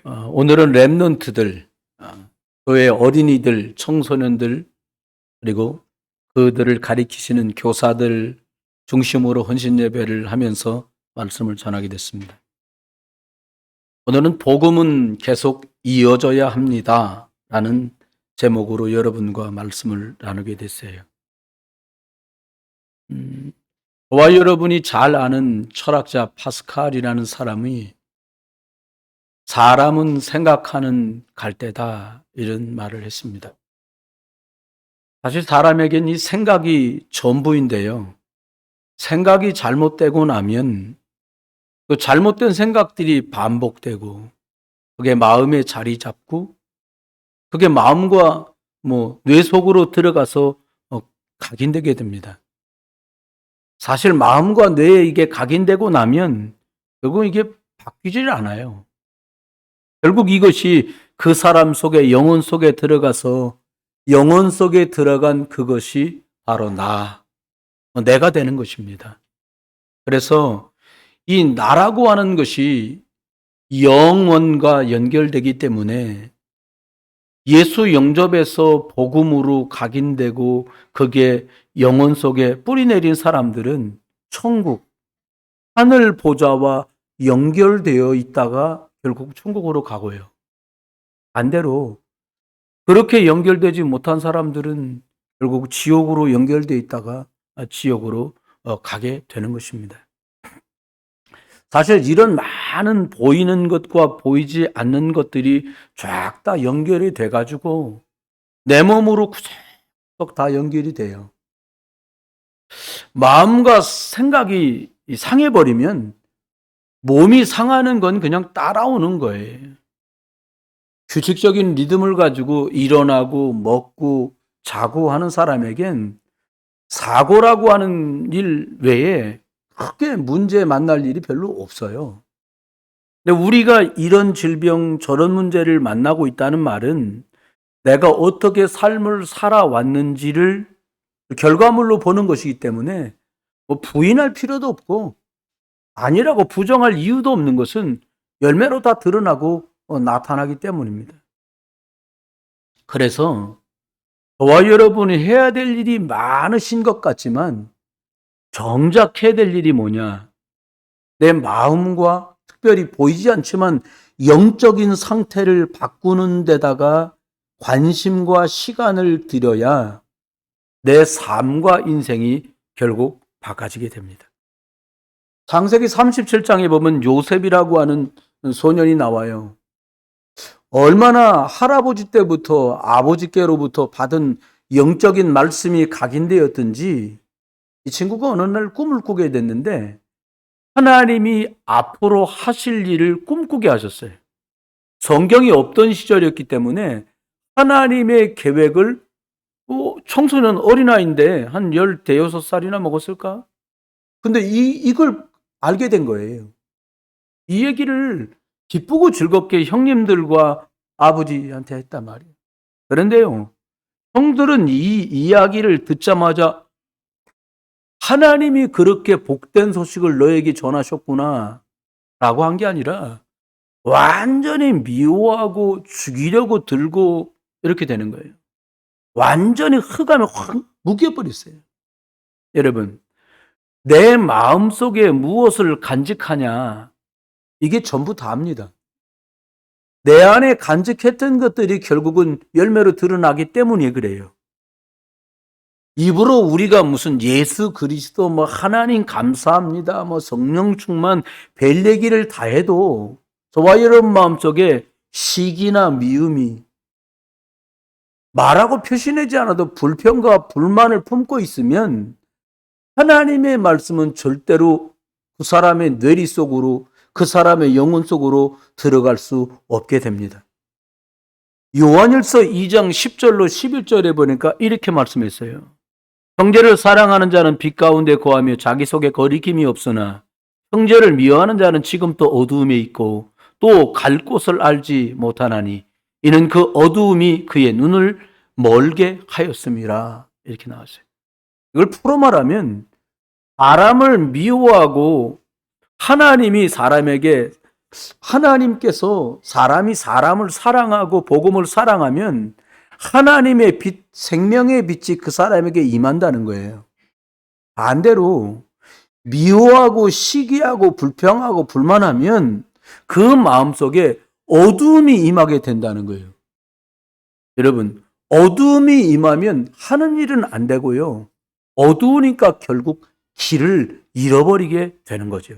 오늘은 렘넌트들, 교회 어린이들, 청소년들, 그리고 그들을 가리키시는 교사들 중심으로 헌신 예배를 하면서 말씀을 전하게 됐습니다. 오늘은 복음은 계속 이어져야 합니다 라는 제목으로 여러분과 말씀을 나누게 됐어요. 저와 여러분이 잘 아는 철학자 파스칼이라는 사람이 사람은 생각하는 갈대다 이런 말을 했습니다. 사실 사람에겐 이 생각이 전부인데요. 생각이 잘못되고 나면 그 잘못된 생각들이 반복되고 그게 마음에 자리 잡고 그게 마음과 뇌 속으로 들어가서 각인되게 됩니다. 사실 마음과 뇌에 이게 각인되고 나면 결국 이게 바뀌질 않아요. 결국 이것이 그 사람 속에 영혼 속에 들어가서 영혼 속에 들어간 그것이 바로 내가 되는 것입니다. 그래서 이 나라고 하는 것이 영원과 연결되기 때문에 예수 영접에서 복음으로 각인되고 그게 영혼 속에 뿌리내린 사람들은 천국, 하늘 보좌와 연결되어 있다가 결국 천국으로 가고요. 반대로 그렇게 연결되지 못한 사람들은 결국 지옥으로 연결되어 있다가 지옥으로 가게 되는 것입니다. 사실 이런 많은 보이는 것과 보이지 않는 것들이 쫙 다 연결이 돼가지고 내 몸으로 구석구석 다 연결이 돼요. 마음과 생각이 상해버리면 몸이 상하는 건 그냥 따라오는 거예요. 규칙적인 리듬을 가지고 일어나고 먹고 자고 하는 사람에겐 사고라고 하는 일 외에 크게 문제 만날 일이 별로 없어요. 근데 우리가 이런 질병 저런 문제를 만나고 있다는 말은 내가 어떻게 삶을 살아왔는지를 결과물로 보는 것이기 때문에 부인할 필요도 없고 아니라고 부정할 이유도 없는 것은 열매로 다 드러나고 나타나기 때문입니다. 그래서 저와 여러분이 해야 될 일이 많으신 것 같지만 정작 해야 될 일이 뭐냐? 내 마음과 특별히 보이지 않지만 영적인 상태를 바꾸는 데다가 관심과 시간을 들여야 내 삶과 인생이 결국 바꿔지게 됩니다. 창세기 37장에 보면 요셉이라고 하는 소년이 나와요. 얼마나 할아버지 때부터 아버지께로부터 받은 영적인 말씀이 각인되었든지 이 친구가 어느 날 꿈을 꾸게 됐는데 하나님이 앞으로 하실 일을 꿈꾸게 하셨어요. 성경이 없던 시절이었기 때문에 하나님의 계획을 청소년 어린아이인데 한 15살이나 먹었을까? 근데 이걸 알게 된 거예요. 이 얘기를 기쁘고 즐겁게 형님들과 아버지한테 했단 말이에요. 그런데요, 형들은 이 이야기를 듣자마자 하나님이 그렇게 복된 소식을 너에게 전하셨구나 라고 한 게 아니라 완전히 미워하고 죽이려고 들고 이렇게 되는 거예요. 완전히 흑암에 확 묶여버렸어요. 여러분, 내 마음속에 무엇을 간직하냐 이게 전부 다입니다. 내 안에 간직했던 것들이 결국은 열매로 드러나기 때문에 그래요. 입으로 우리가 무슨 예수 그리스도 하나님 감사합니다 성령 충만 별 얘기를 다 해도 저와 여러분 마음속에 시기나 미움이 말하고 표시내지 않아도 불평과 불만을 품고 있으면 하나님의 말씀은 절대로 그 사람의 뇌리 속으로 그 사람의 영혼 속으로 들어갈 수 없게 됩니다. 요한일서 2장 10절로 11절에 보니까 이렇게 말씀했어요. 형제를 사랑하는 자는 빛 가운데 거하며 자기 속에 거리낌이 없으나 형제를 미워하는 자는 지금 또 어두움에 있고 또 갈 곳을 알지 못하나니 이는 그 어두움이 그의 눈을 멀게 하였음이라. 이렇게 나왔어요. 이걸 풀어 말하면 사람을 미워하고 하나님이 사람에게 하나님께서 사람이 사람을 사랑하고 복음을 사랑하면 하나님의 빛, 생명의 빛이 그 사람에게 임한다는 거예요. 반대로 미워하고 시기하고 불평하고 불만하면 그 마음속에 어두움이 임하게 된다는 거예요. 여러분, 어두움이 임하면 하는 일은 안 되고요. 어두우니까 결국 길을 잃어버리게 되는 거죠.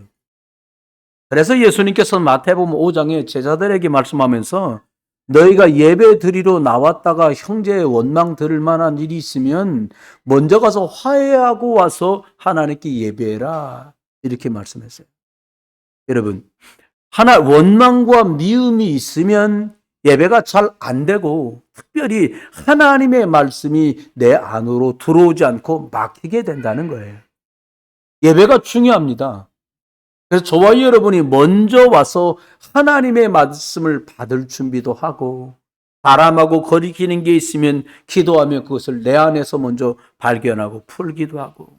그래서 예수님께서 마태복음 5장에 제자들에게 말씀하면서 너희가 예배 드리러 나왔다가 형제의 원망 들을 만한 일이 있으면 먼저 가서 화해하고 와서 하나님께 예배해라. 이렇게 말씀했어요. 여러분, 원망과 미움이 있으면 예배가 잘 안 되고 특별히 하나님의 말씀이 내 안으로 들어오지 않고 막히게 된다는 거예요. 예배가 중요합니다. 그래서 저와 여러분이 먼저 와서 하나님의 말씀을 받을 준비도 하고 바람하고 거리끼는 게 있으면 기도하며 그것을 내 안에서 먼저 발견하고 풀기도 하고.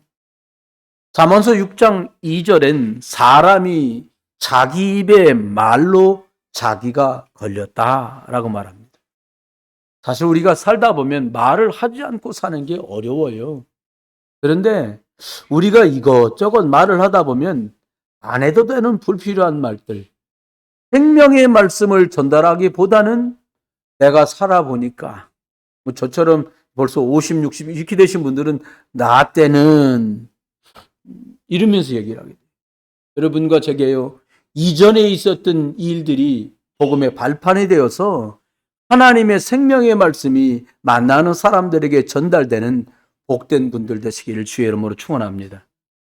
잠언서 6장 2절엔 사람이 자기 입의 말로 자기가 걸렸다라고 말합니다. 사실 우리가 살다 보면 말을 하지 않고 사는 게 어려워요. 그런데 우리가 이것저것 말을 하다 보면 안 해도 되는 불필요한 말들, 생명의 말씀을 전달하기보다는 내가 살아보니까 저처럼 벌써 50, 60 이렇게 되신 분들은 나 때는 이러면서 얘기를 하게 돼요. 여러분과 제게요, 이전에 있었던 일들이 복음의 발판이 되어서 하나님의 생명의 말씀이 만나는 사람들에게 전달되는 복된 분들 되시기를 주의 이름으로 축원합니다.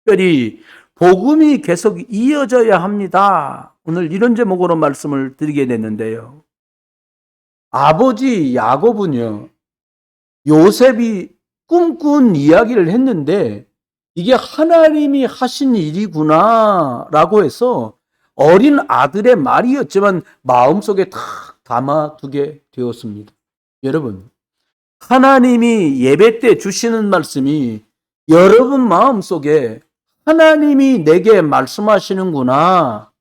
특별히 복음이 계속 이어져야 합니다. 오늘 이런 제목으로 말씀을 드리게 됐는데요. 아버지 야곱은요, 요셉이 꿈꾼 이야기를 했는데 이게 하나님이 하신 일이구나 라고 해서 어린 아들의 말이었지만 마음속에 탁 담아두게 되었습니다. 여러분, 하나님이 예배 때 주시는 말씀이 여러분 마음속에 하나님이 내게 말씀하시는구나,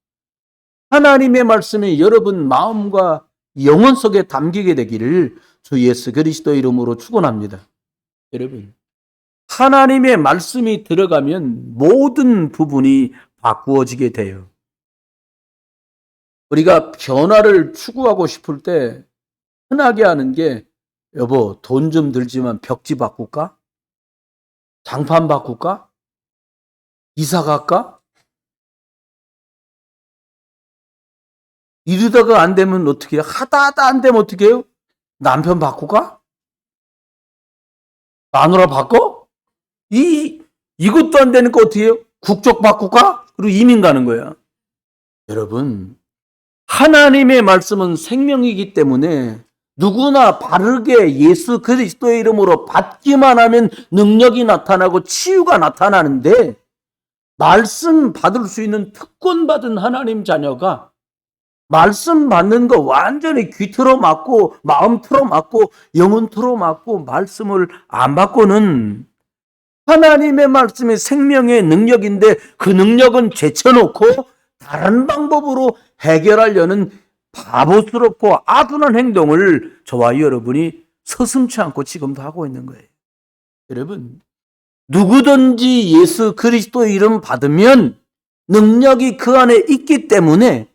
하나님의 말씀이 여러분 마음과 영혼 속에 담기게 되기를 주 예수 그리스도 이름으로 축원합니다. 여러분, 하나님의 말씀이 들어가면 모든 부분이 바꾸어지게 돼요. 우리가 변화를 추구하고 싶을 때 흔하게 하는 게 여보 돈 좀 들지만 벽지 바꿀까? 장판 바꿀까? 이사 갈까? 이러다가 안 되면 어떻게 해요? 하다 안 되면 어떻게 해요? 남편 바꿀까? 마누라 바꿔? 이것도 안 되니까 어떻게 해요? 국적 바꿀까? 그리고 이민 가는 거야. 여러분, 하나님의 말씀은 생명이기 때문에 누구나 바르게 예수 그리스도의 이름으로 받기만 하면 능력이 나타나고 치유가 나타나는데, 말씀 받을 수 있는 특권 받은 하나님 자녀가 말씀 받는 거 완전히 귀 틀어 막고 마음 틀어 막고 영혼 틀어 막고 말씀을 안 받고는, 하나님의 말씀이 생명의 능력인데 그 능력은 제쳐놓고 다른 방법으로 해결하려는 바보스럽고 아둔한 행동을 저와 여러분이 서슴지 않고 지금도 하고 있는 거예요. 여러분, 누구든지 예수 그리스도 이름 받으면 능력이 그 안에 있기 때문에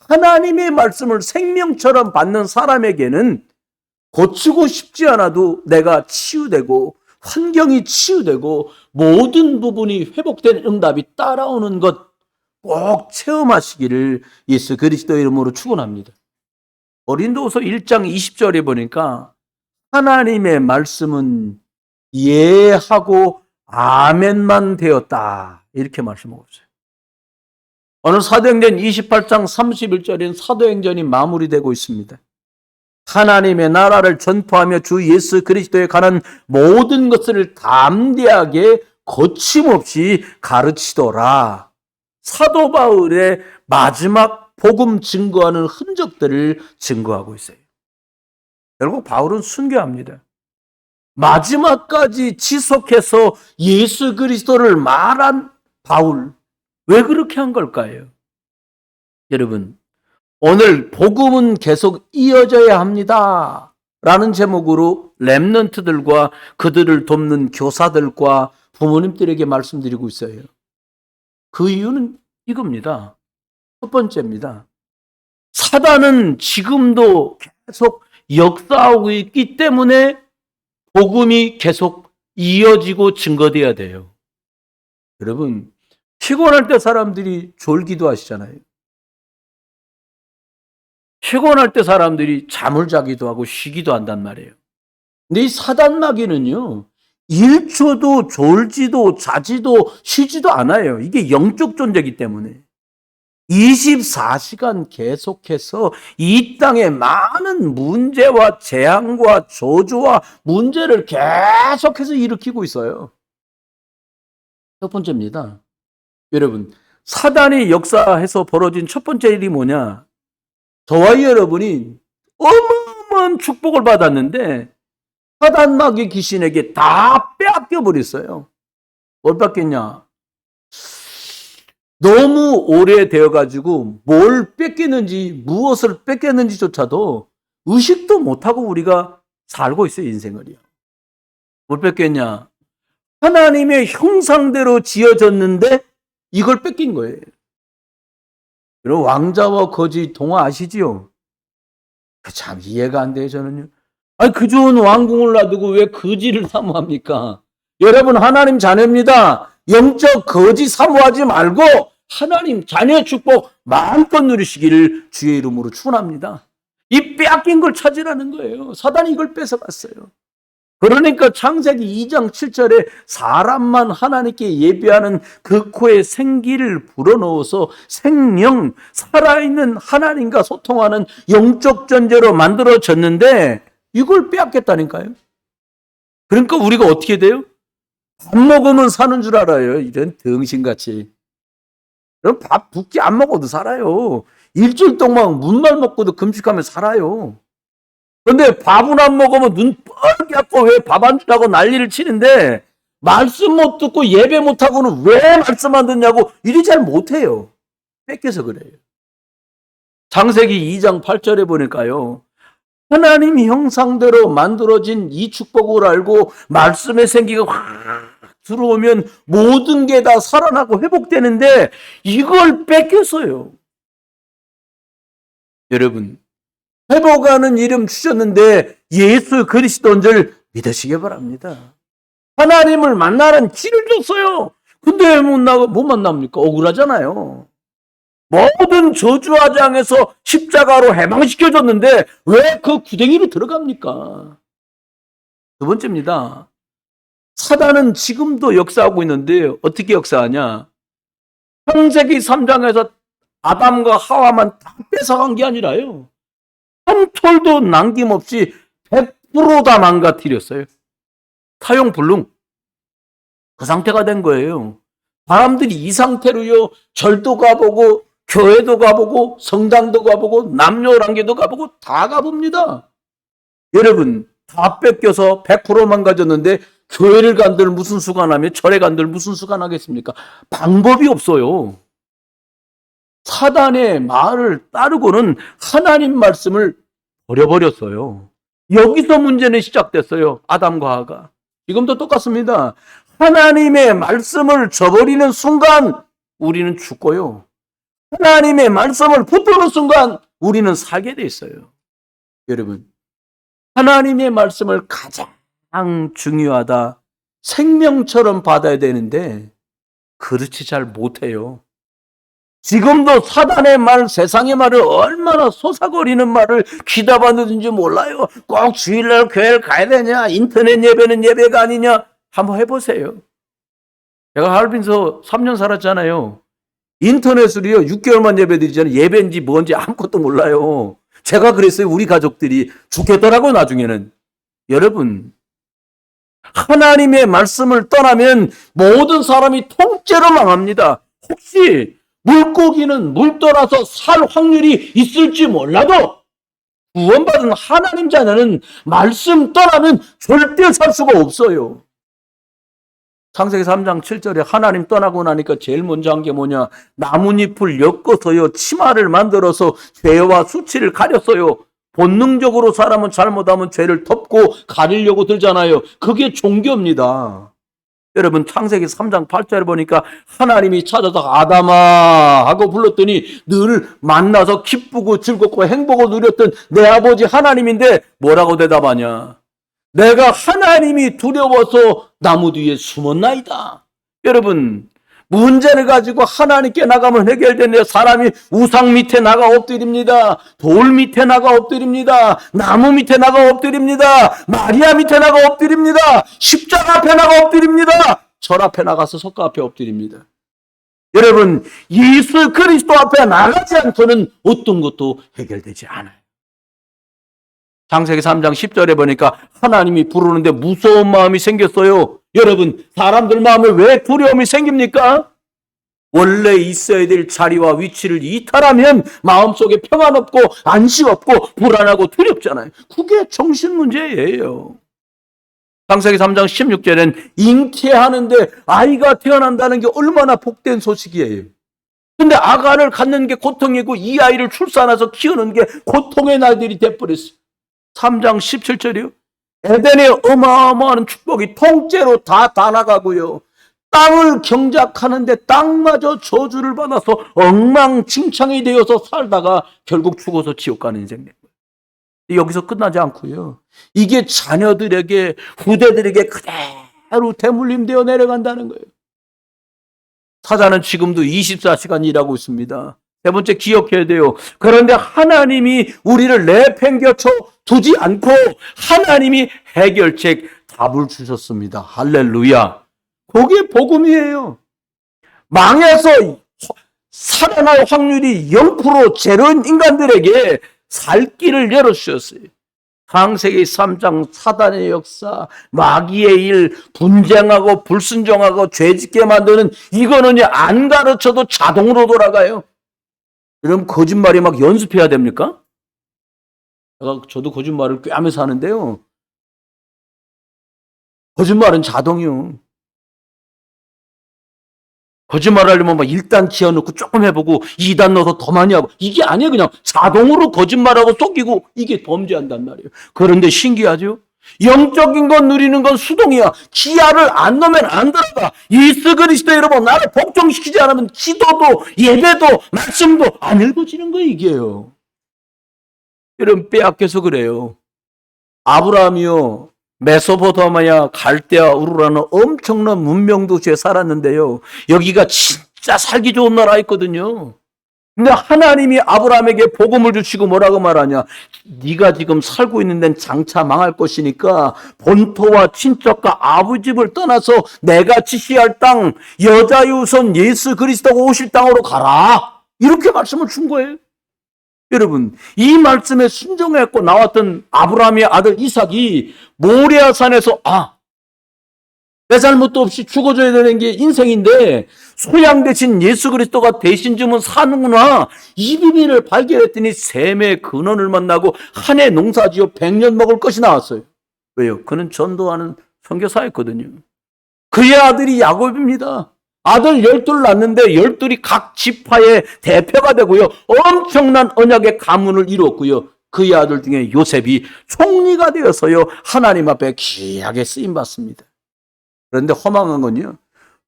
하나님의 말씀을 생명처럼 받는 사람에게는 고치고 싶지 않아도 내가 치유되고 환경이 치유되고 모든 부분이 회복된 응답이 따라오는 것 꼭 체험하시기를 예수 그리스도 이름으로 축원합니다. 고린도후서 1장 20절에 보니까 하나님의 말씀은 예하고 아멘만 되었다 이렇게 말씀하고 있어요. 오늘 사도행전 28장 31절인 사도행전이 마무리되고 있습니다. 하나님의 나라를 전파하며 주 예수 그리스도에 관한 모든 것을 담대하게 거침없이 가르치더라. 사도 바울의 마지막 복음 증거하는 흔적들을 증거하고 있어요. 결국 바울은 순교합니다. 마지막까지 지속해서 예수 그리스도를 말한 바울, 왜 그렇게 한 걸까요? 여러분, 오늘 복음은 계속 이어져야 합니다. 라는 제목으로 렘넌트들과 그들을 돕는 교사들과 부모님들에게 말씀드리고 있어요. 그 이유는 이겁니다. 첫 번째입니다. 사단은 지금도 계속 역사하고 있기 때문에 복음이 계속 이어지고 증거돼야 돼요. 여러분, 피곤할 때 사람들이 졸기도 하시잖아요. 피곤할 때 사람들이 잠을 자기도 하고 쉬기도 한단 말이에요. 근데 이 사단 마귀는요, 1초도 졸지도 자지도 쉬지도 않아요. 이게 영적 존재이기 때문에 24시간 계속해서 이 땅에 많은 문제와 재앙과 저주와 문제를 계속해서 일으키고 있어요. 첫 번째입니다. 여러분, 사단이 역사해서 벌어진 첫 번째 일이 뭐냐? 저와 여러분이 어마어마한 축복을 받았는데 사단 마귀 귀신에게 다 빼앗겨 버렸어요. 뭘 뺏겼냐? 너무 오래되어 가지고 뭘 뺏겼는지 무엇을 뺏겼는지조차도 의식도 못하고 우리가 살고 있어요, 인생을요. 뭘 뺏겼냐? 하나님의 형상대로 지어졌는데 이걸 뺏긴 거예요. 여러분, 왕자와 거지 동화 아시지요? 참 이해가 안 돼요, 저는요. 아니, 그 좋은 왕궁을 놔두고 왜 거지를 사모합니까? 여러분, 하나님 자녀입니다. 영적 거지 사모하지 말고 하나님 자녀의 축복 마음껏 누리시기를 주의 이름으로 축원합니다. 이 빼앗긴 걸 찾으라는 거예요. 사단이 이걸 뺏어갔어요. 그러니까 창세기 2장 7절에 사람만 하나님께 예배하는 그 코에 생기를 불어넣어서 생명, 살아있는 하나님과 소통하는 영적 존재로 만들어졌는데 이걸 빼앗겠다니까요. 그러니까 우리가 어떻게 돼요? 밥 먹으면 사는 줄 알아요. 이런 등신같이. 그럼 밥 두 끼 안 먹어도 살아요. 일주일 동안 문만 먹고도 금식하면 살아요. 그런데 밥은 안 먹으면 눈 뻘게 갖고 왜 밥 안 주라고 난리를 치는데 말씀 못 듣고 예배 못 하고는 왜 말씀 안 듣냐고 일이 잘 못해요. 뺏겨서 그래요. 창세기 2장 8절에 보니까요. 하나님 형상대로 만들어진 이 축복을 알고 말씀의 생기가 확 들어오면 모든 게 다 살아나고 회복되는데 이걸 뺏겼어요. 여러분, 회복하는 이름 주셨는데 예수 그리스도인 줄 믿으시기 바랍니다. 하나님을 만나는 길을 줬어요. 근데 못 만납니까? 억울하잖아요. 모든 저주화장에서 십자가로 해방시켜줬는데 왜 그 구덩이로 들어갑니까? 두 번째입니다. 사단은 지금도 역사하고 있는데 어떻게 역사하냐? 창세기 3장에서 아담과 하와만 다 뺏어간 게 아니라요. 한 톨도 남김없이 100% 다 망가뜨렸어요. 타용불능. 그 상태가 된 거예요. 사람들이 이 상태로요, 절도 가보고 교회도 가보고 성당도 가보고 남녀랑계도 가보고 다 가봅니다. 여러분, 다 뺏겨서 100% 망가졌는데 교회를 간들 무슨 수가 나며 절에 간들 무슨 수가 나겠습니까? 방법이 없어요. 사단의 말을 따르고는 하나님 말씀을 버려버렸어요. 여기서 문제는 시작됐어요. 아담과 하와가. 지금도 똑같습니다. 하나님의 말씀을 저버리는 순간 우리는 죽고요. 하나님의 말씀을 붙드는 순간 우리는 살게 돼 있어요. 여러분, 하나님의 말씀을 가장 중요하다, 생명처럼 받아야 되는데 그렇지 잘 못해요. 지금도 사단의 말, 세상의 말을 얼마나 솟아거리는 말을 귀담아 듣는지 몰라요. 꼭 주일날 교회를 가야 되냐, 인터넷 예배는 예배가 아니냐, 한번 해보세요. 제가 하얼빈서 3년 살았잖아요. 인터넷으로요 6개월만 예배드리잖아요. 예배인지 뭔지 아무것도 몰라요. 제가 그랬어요. 우리 가족들이 죽겠더라고요, 나중에는. 여러분, 하나님의 말씀을 떠나면 모든 사람이 통째로 망합니다. 혹시 물고기는 물 떠나서 살 확률이 있을지 몰라도 구원받은 하나님 자녀는 말씀 떠나면 절대 살 수가 없어요. 창세기 3장 7절에 하나님 떠나고 나니까 제일 먼저 한 게 뭐냐? 나뭇잎을 엮어서요, 치마를 만들어서 죄와 수치를 가렸어요. 본능적으로 사람은 잘못하면 죄를 덮고 가리려고 들잖아요. 그게 종교입니다. 여러분, 창세기 3장 8절에 보니까 하나님이 찾아서 아담아 하고 불렀더니 늘 만나서 기쁘고 즐겁고 행복을 누렸던 내 아버지 하나님인데 뭐라고 대답하냐? 내가 하나님이 두려워서 나무 뒤에 숨었나이다. 여러분, 문제를 가지고 하나님께 나가면 해결되는데 사람이 우상 밑에 나가 엎드립니다. 돌 밑에 나가 엎드립니다. 나무 밑에 나가 엎드립니다. 마리아 밑에 나가 엎드립니다. 십자가 앞에 나가 엎드립니다. 절 앞에 나가서 석가 앞에 엎드립니다. 여러분, 예수 그리스도 앞에 나가지 않고는 어떤 것도 해결되지 않아요. 창세기 3장 10절에 보니까 하나님이 부르는데 무서운 마음이 생겼어요. 여러분, 사람들 마음에 왜 두려움이 생깁니까? 원래 있어야 될 자리와 위치를 이탈하면 마음속에 평안 없고 안식 없고 불안하고 두렵잖아요. 그게 정신 문제예요. 창세기 3장 16절엔 잉태하는데 아이가 태어난다는 게 얼마나 복된 소식이에요. 근데 아가를 갖는 게 고통이고 이 아이를 출산해서 키우는 게 고통의 날들이 돼버렸어요. 3장 17절이요. 에덴의 어마어마한 축복이 통째로 다 나가고요. 땅을 경작하는데 땅마저 저주를 받아서 엉망진창이 되어서 살다가 결국 죽어서 지옥 가는 인생. 여기서 끝나지 않고요. 이게 자녀들에게, 후대들에게 그대로 대물림되어 내려간다는 거예요. 사자는 지금도 24시간 일하고 있습니다. 세 번째, 기억해야 돼요. 그런데 하나님이 우리를 내팽겨쳐 두지 않고 하나님이 해결책 답을 주셨습니다. 할렐루야. 그게 복음이에요. 망해서 살아날 확률이 0% 제로인 인간들에게 살 길을 열어주셨어요. 창세기 3장 사단의 역사, 마귀의 일, 분쟁하고 불순종하고 죄짓게 만드는 이거는 안 가르쳐도 자동으로 돌아가요. 그럼 거짓말이 막 연습해야 됩니까? 저도 거짓말을 꾀하면서 하는데요. 거짓말은 자동이요. 거짓말 하려면 막 1단 지어놓고 조금 해보고 2단 넣어서 더 많이 하고 이게 아니에요. 그냥 자동으로 거짓말하고 속이고 이게 범죄한단 말이에요. 그런데 신기하죠? 영적인 건 누리는 건 수동이야. 기아를 안 넣으면 안 들어가. 예수 그리스도 여러분 나를 복종시키지 않으면 기도도 예배도 말씀도 안 읽어지는 거 이게요. 여러분 빼앗겨서 그래요. 아브라함이요. 메소포타미아 갈대아 우르라는 엄청난 문명 도시에 살았는데요. 여기가 진짜 살기 좋은 나라였거든요. 근데 하나님이 아브라함에게 복음을 주시고 뭐라고 말하냐? 네가 지금 살고 있는 데는 장차 망할 것이니까 본토와 친척과 아버지를 떠나서 내가 지시할 땅, 여자의 우선 예수 그리스도가 오실 땅으로 가라. 이렇게 말씀을 준 거예요. 여러분, 이 말씀에 순종했고 나왔던 아브라함의 아들 이삭이 모리아산에서 내 잘못도 없이 죽어줘야 되는 게 인생인데 소양 대신 예수 그리스도가 대신 주면 사는구나. 이 비밀을 발견했더니 샘의 근원을 만나고 한 해 농사지어 100년 먹을 것이 나왔어요. 왜요? 그는 전도하는 선교사였거든요. 그의 아들이 야곱입니다. 아들 12을 낳는데 12이 각 지파의 대표가 되고요. 엄청난 언약의 가문을 이루었고요. 그의 아들 중에 요셉이 총리가 되어서요. 하나님 앞에 귀하게 쓰임받습니다. 그런데 허망한 건요.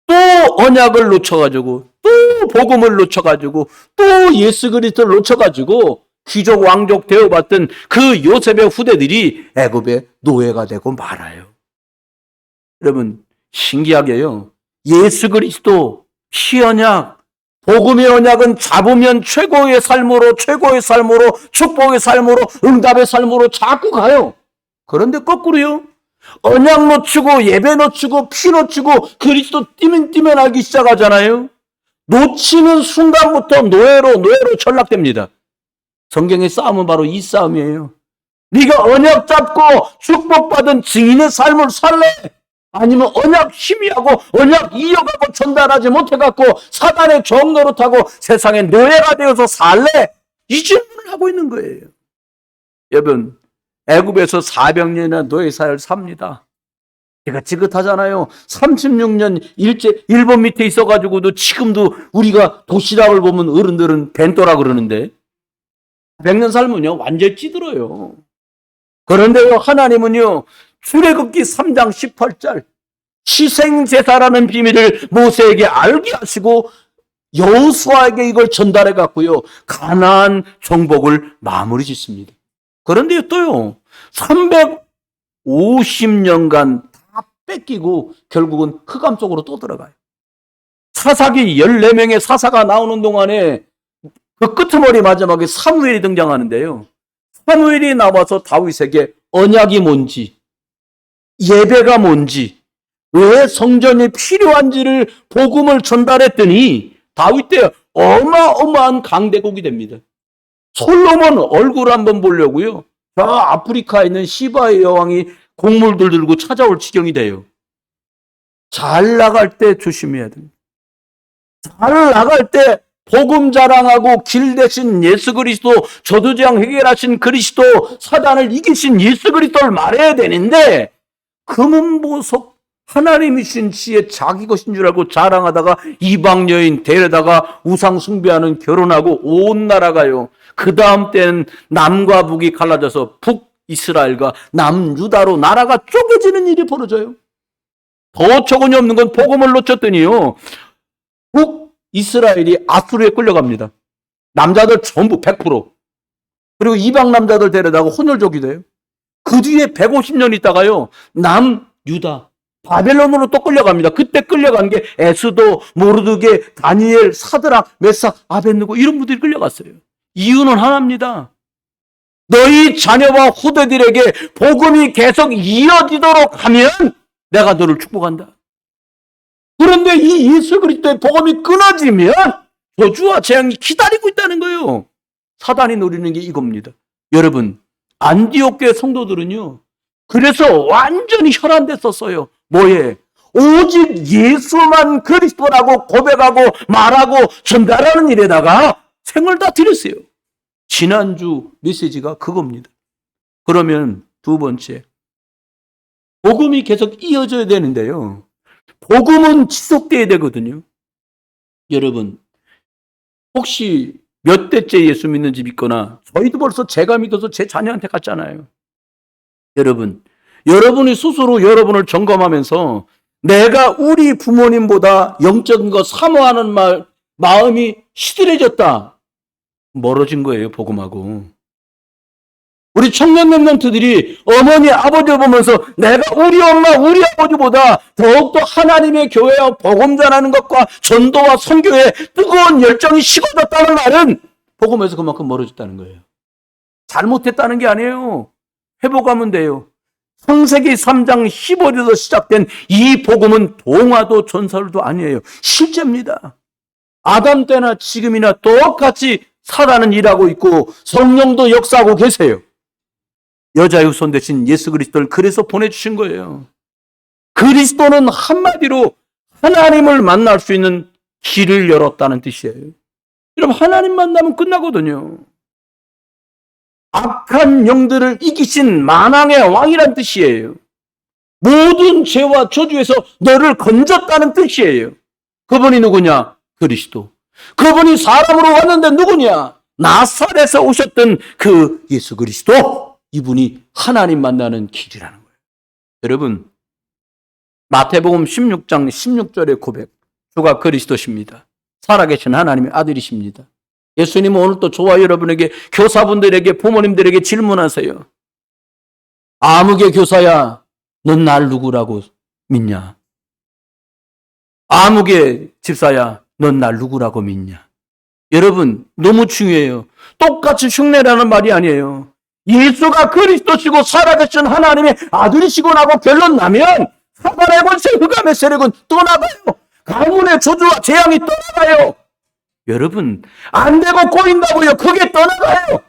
또 언약을 놓쳐가지고 또 복음을 놓쳐가지고 또 예수 그리스도를 놓쳐가지고 귀족 왕족 되어봤던 그 요셉의 후대들이 애굽의 노예가 되고 말아요. 여러분 신기하게요. 예수 그리스도 피언약 복음의 언약은 잡으면 최고의 삶으로 축복의 삶으로 응답의 삶으로 자꾸 가요. 그런데 거꾸로요. 언약 놓치고 예배 놓치고 피 놓치고 그리스도 뛰면 하기 시작하잖아요. 놓치는 순간부터 노예로 전락됩니다. 성경의 싸움은 바로 이 싸움이에요. 네가 언약 잡고 축복받은 증인의 삶을 살래? 아니면 언약 희미하고 언약 이어가고 전달하지 못해갖고 사단의 종 노릇하고 세상의 노예가 되어서 살래? 이 질문을 하고 있는 거예요. 여러분 애굽에서 400년이나 노예 사회를 삽니다. 지긋지긋하잖아요. 36년 일본 밑에 있어가지고도 지금도 우리가 도시락을 보면 어른들은 벤또라 그러는데 100년 살면요 완전히 찌들어요. 그런데요 하나님은요 출애굽기 3장 18절 희생제사라는 비밀을 모세에게 알게 하시고 여호수아에게 이걸 전달해 갖고요 가나안 정복을 마무리 짓습니다. 그런데 또요 350년간 다 뺏기고 결국은 흑암 속으로 또 들어가요. 사사기 14명의 사사가 나오는 동안에 그 끄트머리 마지막에 사무엘이 등장하는데요. 사무엘이 나와서 다윗에게 언약이 뭔지, 예배가 뭔지, 왜 성전이 필요한지를 복음을 전달했더니 다윗 때 어마어마한 강대국이 됩니다. 솔로몬 얼굴 한번 보려고요. 저 아프리카에 있는 시바의 여왕이 곡물들 들고 찾아올 지경이 돼요. 잘 나갈 때 조심해야 됩니다. 잘 나갈 때 복음 자랑하고 길 대신 예수 그리스도, 저주재앙 해결하신 그리스도, 사단을 이기신 예수 그리스도를 말해야 되는데 금은보석 하나님이신 지에 자기 것인 줄 알고 자랑하다가 이방 여인 데려다가 우상 숭배하는 결혼하고 온 나라가요. 그 다음 때는 남과 북이 갈라져서 북이스라엘과 남유다로 나라가 쪼개지는 일이 벌어져요. 더 어처구니 없는 건 복음을 놓쳤더니요. 북이스라엘이 아수르에 끌려갑니다. 남자들 전부 100%. 그리고 이방 남자들 데려다가 혼혈족이 돼요. 그 뒤에 150년 있다가요. 남유다. 바벨론으로 또 끌려갑니다. 그때 끌려간 게 에스도, 모르드게, 다니엘, 사드락, 메삭, 아벳느고 이런 분들이 끌려갔어요. 이유는 하나입니다. 너희 자녀와 후대들에게 복음이 계속 이어지도록 하면 내가 너를 축복한다. 그런데 이 예수 그리스도의 복음이 끊어지면 저주와 재앙이 기다리고 있다는 거예요. 사단이 노리는 게 이겁니다. 여러분, 안디옥 교회 성도들은요. 그래서 완전히 혈안됐었어요. 뭐에? 오직 예수만 그리스도라고 고백하고 말하고 전달하는 일에다가 생을 다 드렸어요. 지난주 메시지가 그겁니다. 그러면 두 번째, 복음이 계속 이어져야 되는데요. 복음은 지속돼야 되거든요. 여러분, 혹시 몇 대째 예수 믿는 집 있거나 저희도 벌써 제가 믿어서 제 자녀한테 갔잖아요. 여러분, 여러분이 스스로 여러분을 점검하면서 내가 우리 부모님보다 영적인 거 사모하는 마음이 시들해졌다. 멀어진 거예요, 복음하고. 우리 청년 랩런트들이 어머니, 아버지를 보면서 내가 우리 엄마, 우리 아버지보다 더욱더 하나님의 교회와 복음 전하는 것과 전도와 선교에 뜨거운 열정이 식어졌다는 말은 복음에서 그만큼 멀어졌다는 거예요. 잘못했다는 게 아니에요. 회복하면 돼요. 창세기 3장 15절에서 시작된 이 복음은 동화도 전설도 아니에요. 실제입니다. 아담 때나 지금이나 똑같이 사단은 일하고 있고 성령도 역사하고 계세요. 여자의 후손 대신 예수 그리스도를 그래서 보내주신 거예요. 그리스도는 한마디로 하나님을 만날 수 있는 길을 열었다는 뜻이에요. 여러분, 하나님 만나면 끝나거든요. 악한 영들을 이기신 만왕의 왕이란 뜻이에요. 모든 죄와 저주에서 너를 건졌다는 뜻이에요. 그분이 누구냐? 그리스도. 그분이 사람으로 왔는데 누구냐? 나사렛에서 오셨던 그 예수 그리스도. 이분이 하나님 만나는 길이라는 거예요. 여러분, 마태복음 16장 16절의 고백. 주가 그리스도십니다. 살아계신 하나님의 아들이십니다. 예수님은 오늘 또 저와 여러분에게, 교사분들에게, 부모님들에게 질문하세요. 아무개 교사야, 넌 날 누구라고 믿냐? 아무개 집사야, 넌 날 누구라고 믿냐? 여러분, 너무 중요해요. 똑같이 흉내라는 말이 아니에요. 예수가 그리스도시고 살아계신 하나님의 아들이시고 나고 결론 나면 사단의 권세, 흑암의 세력은 떠나가요. 가문의 저주와 재앙이 떠나가요. 여러분, 안 되고 꼬인다고요. 그게 떠나가요.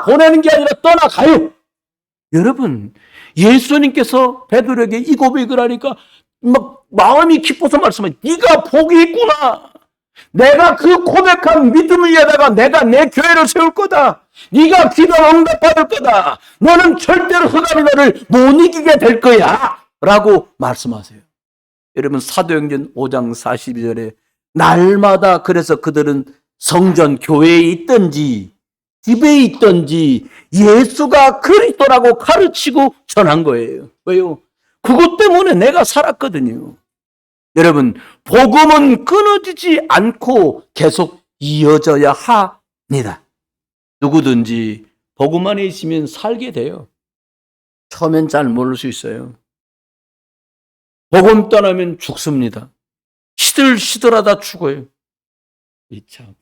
보내는 게 아니라 떠나가요. 여러분, 예수님께서 베드로에게 이 고백을 하니까 막 마음이 기뻐서 말씀하세요. 네가 복이 있구나. 내가 그 고백한 믿음을 위에다가 내가 내 교회를 세울 거다. 네가 기도 응답받을 거다. 너는 절대로 흑암이 너를 못 이기게 될 거야. 라고 말씀하세요. 여러분 사도행전 5장 42절에 날마다 그래서 그들은 성전 교회에 있든지 집에 있든지 예수가 그리스도라고 가르치고 전한 거예요. 왜요? 그것 때문에 내가 살았거든요. 여러분 복음은 끊어지지 않고 계속 이어져야 합니다. 누구든지 복음 안에 있으면 살게 돼요. 처음엔 잘 모를 수 있어요. 복음 떠나면 죽습니다. 시들시들하다 죽어요. 참.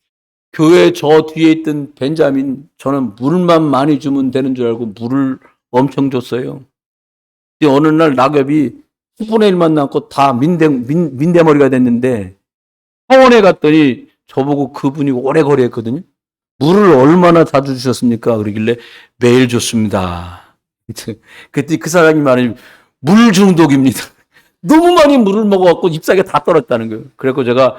교회 저 뒤에 있던 벤자민, 저는 물만 많이 주면 되는 줄 알고 물을 엄청 줬어요. 근데 어느 날 낙엽이 10분의 1만 남고 다 민대머리가 됐는데 병원에 갔더니 저보고 그분이 오래 거래했거든요. 물을 얼마나 자주 주셨습니까? 그러길래 매일 줬습니다. 그때 그 사람이 말하면 물 중독입니다. 너무 많이 물을 먹어갖고 잎사귀가 다 떨어졌다는 거예요. 그래서 제가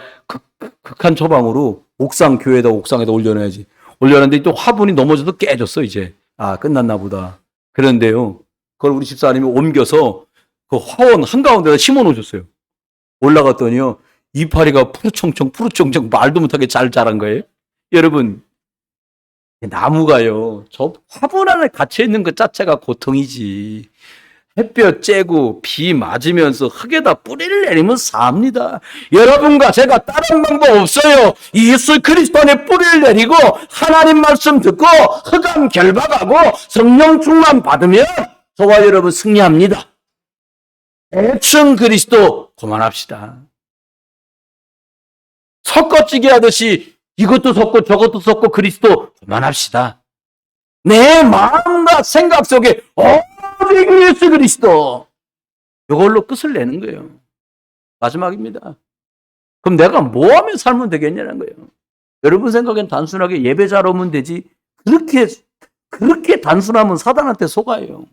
극한 처방으로 옥상에다 올려놔야지. 올려놨는데 또 화분이 넘어져도 깨졌어, 이제. 아, 끝났나 보다. 그런데요, 그걸 우리 집사님이 옮겨서 그 화원 한가운데다 심어 놓으셨어요. 올라갔더니요, 이파리가 푸르청청 말도 못하게 잘 자란 거예요. 여러분, 나무가요, 저 화분 안에 갇혀 있는 것 자체가 고통이지. 햇볕 쬐고 비 맞으면서 흙에다 뿌리를 내리면 삽니다. 여러분과 제가 다른 방법 없어요. 예수 그리스도 안에 뿌리를 내리고 하나님 말씀 듣고 흑암 결박하고 성령 충만 받으면 저와 여러분 승리합니다. 대충 그리스도 그만합시다. 섞어찌개 하듯이 이것도 섞고 저것도 섞고 그리스도 그만합시다. 내 마음과 생각 속에 오직 예수 그리스도, 이걸로 끝을 내는 거예요. 마지막입니다. 그럼 내가 뭐 하면 살면 되겠냐는 거예요. 여러분 생각엔 단순하게 예배자로 오면 되지, 그렇게 단순하면 사단한테 속아요.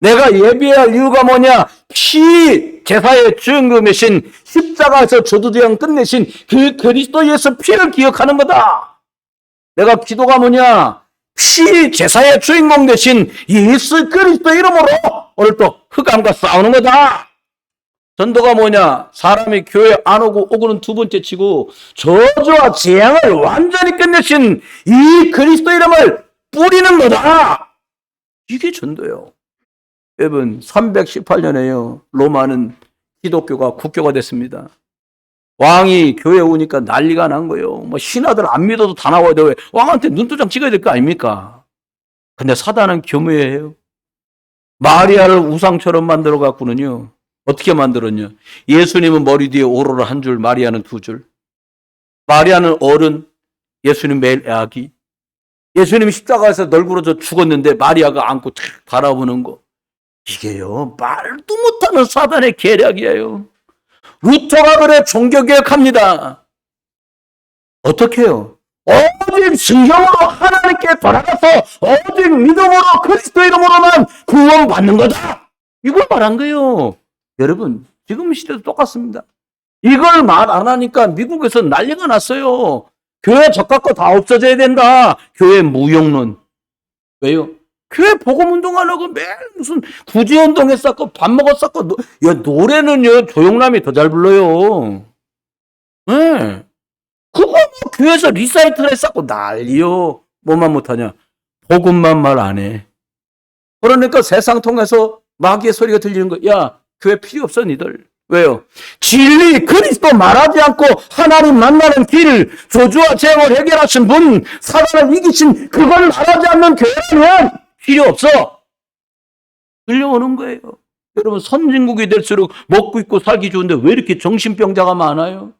내가 예배할 이유가 뭐냐? 피 제사의 주인공 대신 십자가에서 저주대양 끝내신 그 그리스도 예수 피를 기억하는 거다. 내가 기도가 뭐냐? 피 제사의 주인공 대신 예수 그리스도 이름으로 오늘 또 흑암과 싸우는 거다. 전도가 뭐냐? 사람이 교회 안 오고는 두 번째 치고 저주와 재앙을 완전히 끝내신 이 그리스도 이름을 뿌리는 거다. 이게 전도예요. 여러분 318년에요. 로마는 기독교가 국교가 됐습니다. 왕이 교회 오니까 난리가 난 거예요. 뭐 신하들 안 믿어도 다 나와야 돼. 왕한테 눈도장 찍어야 될 거 아닙니까? 근데 사단은 교묘해요. 마리아를 우상처럼 만들어 갖고는요. 어떻게 만들었냐? 예수님은 머리 뒤에 오로라 한 줄, 마리아는 두 줄. 마리아는 어른, 예수님 매일 아기. 예수님이 십자가에서 널브러져 죽었는데 마리아가 안고 탁 바라보는 거. 이게요, 말도 못하는 사단의 계략이에요. 루터가 그래 종교개혁합니다. 어떻게 해요? 오직 성경으로 하나님께 돌아가서 오직 믿음으로 그리스도 이름으로만 구원받는 거다. 이걸 말한 거예요. 여러분 지금 시대도 똑같습니다. 이걸 말 안 하니까 미국에서 난리가 났어요. 교회 적합고 다 없어져야 된다. 교회 무용론. 왜요? 교회 복음운동 하려고 매일 무슨 구제운동 했었고 밥 먹었었고 노래는요 조용남이 더 잘 불러요. 네. 그거 뭐 교회에서 리사이트를 했었고 난리요. 뭐만 못하냐? 복음만 말 안 해. 그러니까 세상 통해서 마귀의 소리가 들리는 거야. 야 교회 필요 없어 니들. 왜요? 진리 그리스도 말하지 않고 하나님 만나는 길, 저주와 재앙을 해결하신 분, 사단을 이기신 그걸 말하지 않는 교회는 필요 없어. 들려오는 거예요. 여러분 선진국이 될수록 먹고 입고 살기 좋은데 왜 이렇게 정신병자가 많아요?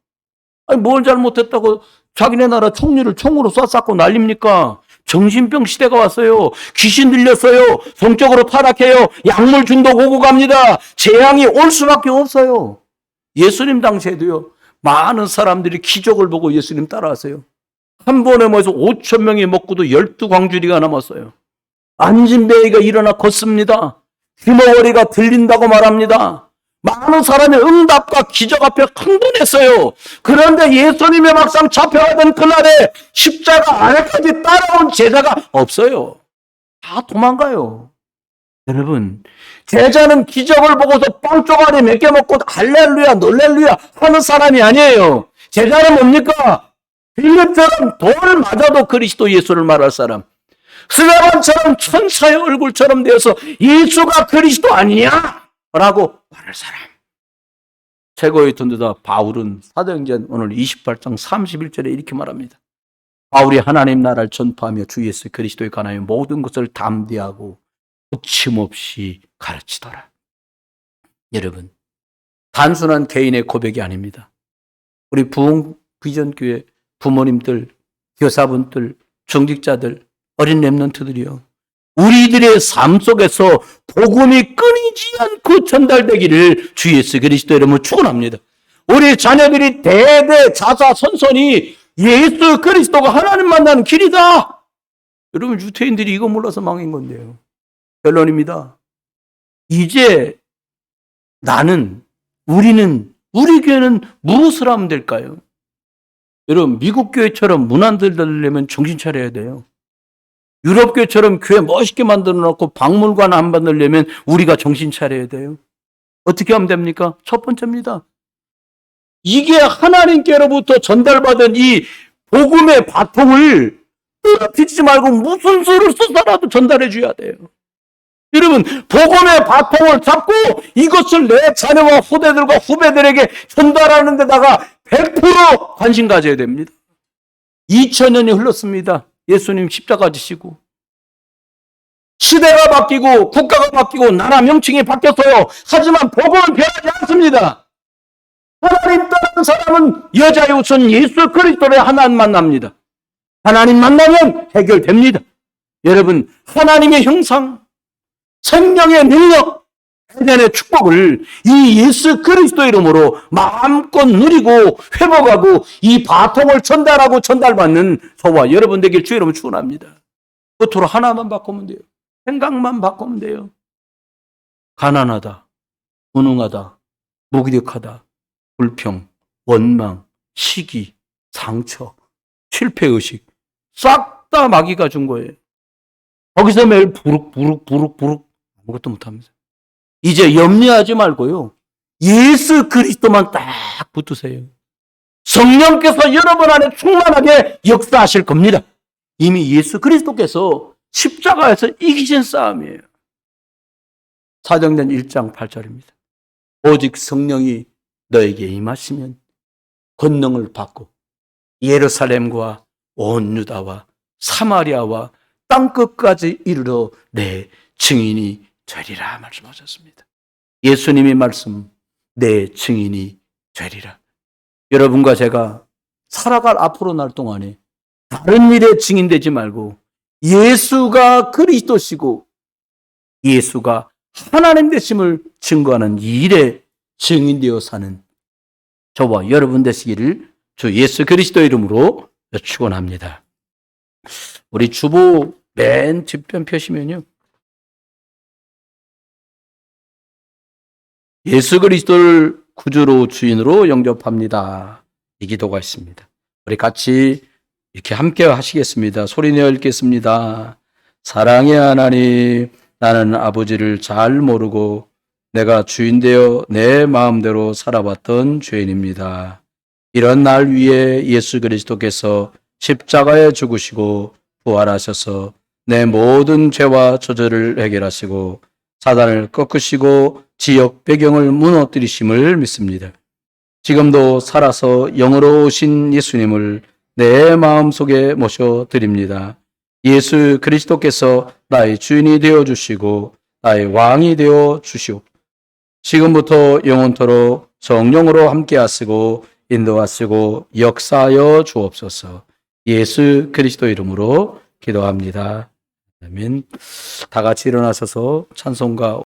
아니 뭘 잘못했다고 자기네 나라 총리를 총으로 쏴쌌고 난립니까? 정신병 시대가 왔어요. 귀신 들렸어요. 성적으로 타락해요. 약물 중독 오고 갑니다. 재앙이 올 수밖에 없어요. 예수님 당시에도요. 많은 사람들이 기적을 보고 예수님 따라왔어요. 한 번에 모여서 5천 명이 먹고도 12광주리가 남았어요. 안진뱅이가 일어나 걷습니다. 귀머거리가 들린다고 말합니다. 많은 사람이 응답과 기적 앞에 흥분했어요. 그런데 예수님의 막상 잡혀가던 그날에 십자가 아래까지 따라온 제자가 없어요. 다 도망가요. 여러분, 제자는 기적을 보고서 빵 쪼가리 몇 개 먹고 할렐루야, 놀렐루야 하는 사람이 아니에요. 제자는 뭡니까? 빌립처럼 돌을 맞아도 그리스도 예수를 말할 사람. 스데반처럼 천사의 얼굴처럼 되어서 예수가 그리스도 아니냐? 라고 말할 사람. 최고의 전도자 바울은 사도행전 오늘 28장 31절에 이렇게 말합니다. 바울이 하나님 나라를 전파하며 주 예수 그리스도에 관하여 모든 것을 담대하고 거침없이 가르치더라. 여러분, 단순한 개인의 고백이 아닙니다. 우리 부흥 비전교회 부모님들, 교사분들, 중직자들, 어린 렘넌트들이요, 우리들의 삶 속에서 복음이 끊이지 않고 전달되기를 주 예수 그리스도 이름으로 축원합니다. 우리 자녀들이 대대 자자손손이 예수 그리스도가 하나님 만나는 길이다. 여러분, 유태인들이 이거 몰라서 망한 건데요. 결론입니다. 이제 우리 교회는 무엇을 하면 될까요? 여러분, 미국 교회처럼 문안들 달려면 정신 차려야 돼요. 유럽 교회처럼 교회 멋있게 만들어 놓고 박물관 안 만들려면 우리가 정신 차려야 돼요. 어떻게 하면 됩니까? 첫 번째입니다. 이게 하나님께로부터 전달받은 이 복음의 바통을 떨어뜨리지 말고 무슨 수를 써서라도 전달해 줘야 돼요. 여러분, 복음의 바통을 잡고 이것을 내 자녀와 후대들과 후배들에게 전달하는 데다가 100% 관심 가져야 됩니다. 2000년이 흘렀습니다. 예수님 십자가 지시고 시대가 바뀌고 국가가 바뀌고 나라 명칭이 바뀌었어요. 하지만 복음은 변하지 않습니다. 하나님 따르는 사람은 여자의 우선 예수 그리스도를 하나님 만납니다. 하나님 만나면 해결됩니다. 여러분, 하나님의 형상, 생명의 능력, 해전의 축복을 이 예수 그리스도 이름으로 마음껏 누리고 회복하고 이 바통을 전달하고 전달받는 저와 여러분 되길 주의 이름으로 축원합니다. 겉으로 하나만 바꾸면 돼요. 생각만 바꾸면 돼요. 가난하다, 무능하다, 무기력하다, 불평, 원망, 시기, 상처, 실패의식 싹 다 마귀가 준 거예요. 거기서 매일 부룩부룩 아무것도 못합니다. 이제 염려하지 말고요, 예수 그리스도만 딱 붙으세요. 성령께서 여러분 안에 충만하게 역사하실 겁니다. 이미 예수 그리스도께서 십자가에서 이기신 싸움이에요. 사도행전 1장 8절입니다. 오직 성령이 너에게 임하시면 권능을 받고 예루살렘과 온 유다와 사마리아와 땅끝까지 이르러 내 증인이 되리라 말씀하셨습니다. 예수님의 말씀, 내 증인이 되리라. 여러분과 제가 살아갈 앞으로 날 동안에 다른 일에 증인되지 말고 예수가 그리스도시고 예수가 하나님 되심을 증거하는 이 일에 증인되어 사는 저와 여러분 되시기를 주 예수 그리스도 이름으로 축원합니다. 우리 주보 맨 뒷편 펴시면요, 예수 그리스도를 구주로 주인으로 영접합니다. 이 기도가 있습니다. 우리 같이 이렇게 함께 하시겠습니다. 소리내어 읽겠습니다. 사랑의 하나님, 나는 아버지를 잘 모르고 내가 주인 되어 내 마음대로 살아왔던 죄인입니다. 이런 날 위에 예수 그리스도께서 십자가에 죽으시고 부활하셔서 내 모든 죄와 저주를 해결하시고 사단을 꺾으시고 지역 배경을 무너뜨리심을 믿습니다. 지금도 살아서 영으로 오신 예수님을 내 마음속에 모셔드립니다. 예수 그리스도께서 나의 주인이 되어주시고 나의 왕이 되어주시옵소서. 지금부터 영원토록 성령으로 함께 하시고 인도하시고 역사하여 주옵소서. 예수 그리스도 이름으로 기도합니다. 아멘. 다 같이 일어나셔서 찬송가